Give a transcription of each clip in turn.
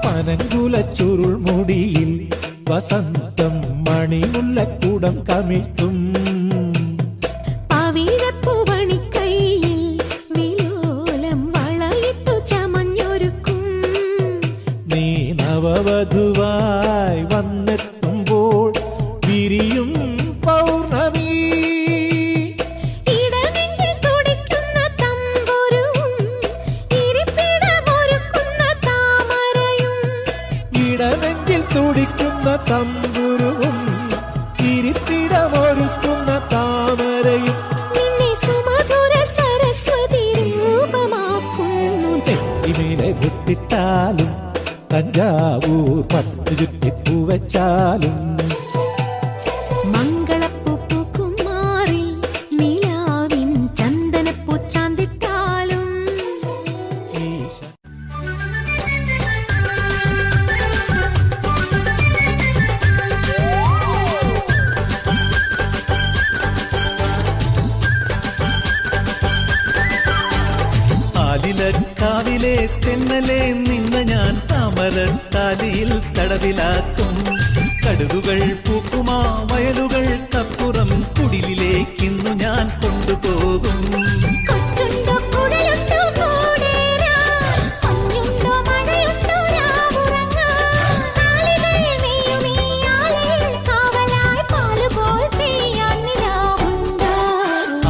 പനങ്കുലച്ചുരുൾ മുടിയിൽ വസന്തം മണിമുല്ലക്കൂടം കമിഴ്ത്തും പവിഴപ്പൂവണിക്കൈയിൽ വിലോലം വളയിട്ടു ചമഞ്ഞൊരുക്കും നീ നവവധുവായി വന്നെത്തുമ്പോൾ വിരിയും പൗർണമി ഇടനെഞ്ചിൽ തുടിക്കുന്ന തമ്പുരുവും ഇരിപ്പിടമൊരുക്കുന്ന താമരയും നിന്നെ സുമധുര സരസ്വതി രൂപമാക്കുന്നു. നെറ്റിമേലെ പൊട്ടിട്ടാലും തഞ്ചാവൂർ പട്ടു ചുറ്റിപ്പൂവച്ചാലും മംഗളപ്പൂക്കുമാറി നിലാവിൻ ചന്ദനപ്പൂ ചാന്തിട്ടാലും ആലിലക്കാവിലെ തെന്നലെ നിന്ന ഞാൻ താമരത്താലിയിൽ തടവിലാക്കും കടുകുകൾ പൂക്കുമാ വയലുകൾക്കപ്പുറം കുടിലിലേക്കിന്നു ഞാൻ കൊണ്ടുപോകും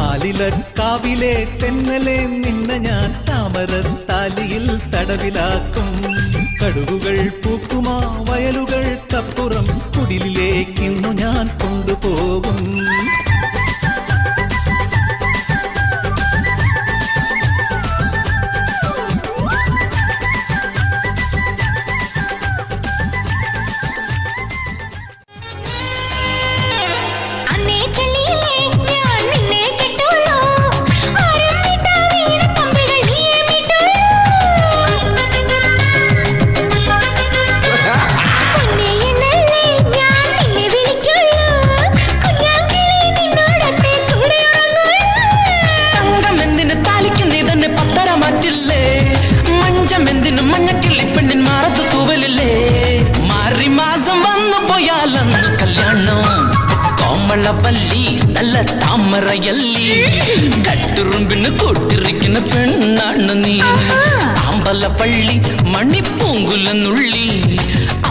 ആലിലക്കാവിലെ തെന്നലെ നിന്ന ഞാൻ താമരത്താലിയിൽ തടവിലാക്കും കടുകുകൾ പൂക്കുമാ വയലുകൾക്കപ്പുറം കുടിലിലേക്കിന്നു ഞാൻ കൊണ്ടുപോകും കോമളവല്ലി നല്ല താമരയല്ലി കട്ടുറുമ്പിന് കൂട്ടിരിക്കുന്ന പെണ്ണാണ് നീ അമ്പലപ്പള്ളി മണിപ്പൂങ്കുലനുള്ളി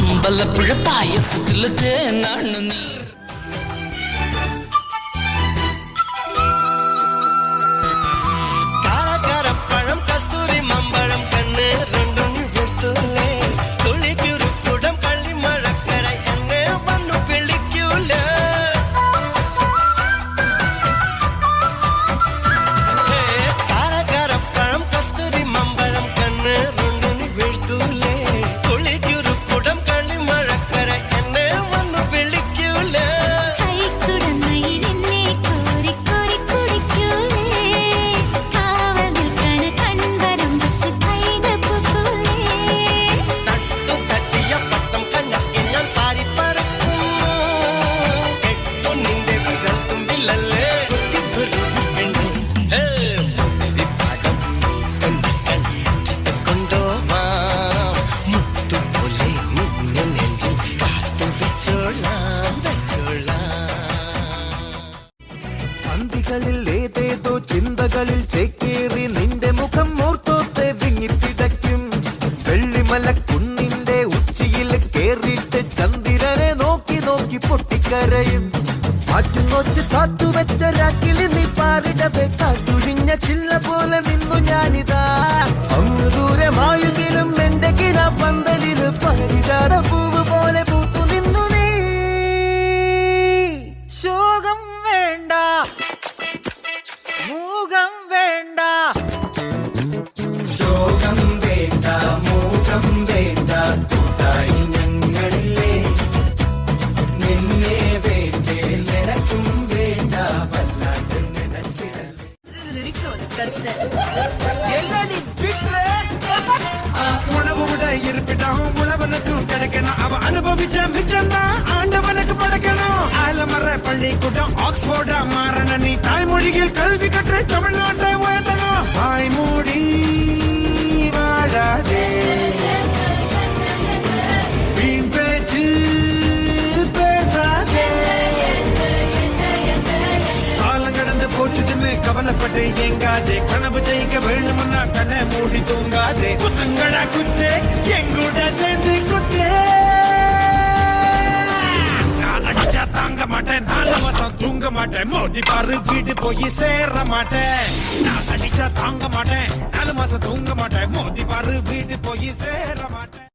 അമ്പലപ്പുഴ പായസത്തിലെ തേനാണ് നീ കാരപ്പഴം കസ്തൂരി മമ്പഴം കണ്ണ് രണ്ടും വെത്തുലേ തുളിക്കുരുക്കുടം കള്ളിമഴക്കര എന്നെ വന്നു വിളിക്കൂല കാരപ്പഴം കസ്തൂരി മമ്പഴം കണ്ണ് രണ്ടും വെത്തുലേ തുളിക്കുരുക്കുടം കള്ളിമഴക്കര എന്നെ വന്നു വിളിക്കൂല അന്തികളിൽ ഏതേതോ ചിന്തകളിൽ ചേക്കേറി നിന്റെ മുഖം ഓർത്തോത്തെ വിങ്ങിപ്പിടയ്ക്കും വെള്ളിമലക്കുന്നിന്റെ ഉച്ചിയിൽ കേറിയിട്ട് ചന്ദ്രനെ നോക്കി നോക്കി പൊട്ടിക്കരയും മാറ്റുനോറ്റ് കാത്തുവെച്ച രാക്കിളി നീ പാറിടവേ കാട്ടുഴിഞ്ഞ ചില്ല പോലെ നിന്നു ഞാനിതാ അങ്ങ് ദൂരെ മായുകിലും എന്റെ കിരാ പന്തലില് പരിചാര പൂവ് പോലെ പൂത്തു നിന്നു നീ என்னடி பிட்ற உணவு விட இருப்பிடம் உழவனுக்கும் கிடைக்கணும் அவ அனுபவிச்ச மிச்சம்தான் ஆண்டவனுக்கு படைக்கணும் ஆலமர பள்ளிக்கூடம் ஆக்ஸ்போர்டா மாறன நீ தாய்மொழியில் கல்வி கற்று தமிழ்நாட்டை உயர்த்தணும் தாய்மொழி வாழாதே வீண் பேச்சு பேசாதே காலம் கடந்து போச்சுதுன்னு கவலைப்பட்டு எங்காதே கனவு ஜெயிக்க வேணும்னா கண்ணை மூடி தூங்காதே குத்தங்கடா குத்தே எங்கூட சேர்ந்து குத்தே நான் அடிச்சா தாங்க மாட்டேன் 4 மாசம் தூங்க மாட்டேன் மோதி பாரு வீடு போய் சேர மாட்டேன் நான் அடிச்சா தாங்க மாட்டேன் 4 மாசம் தூங்க மாட்டேன் மோதி பாரு வீடு போய் சேர மாட்டேன்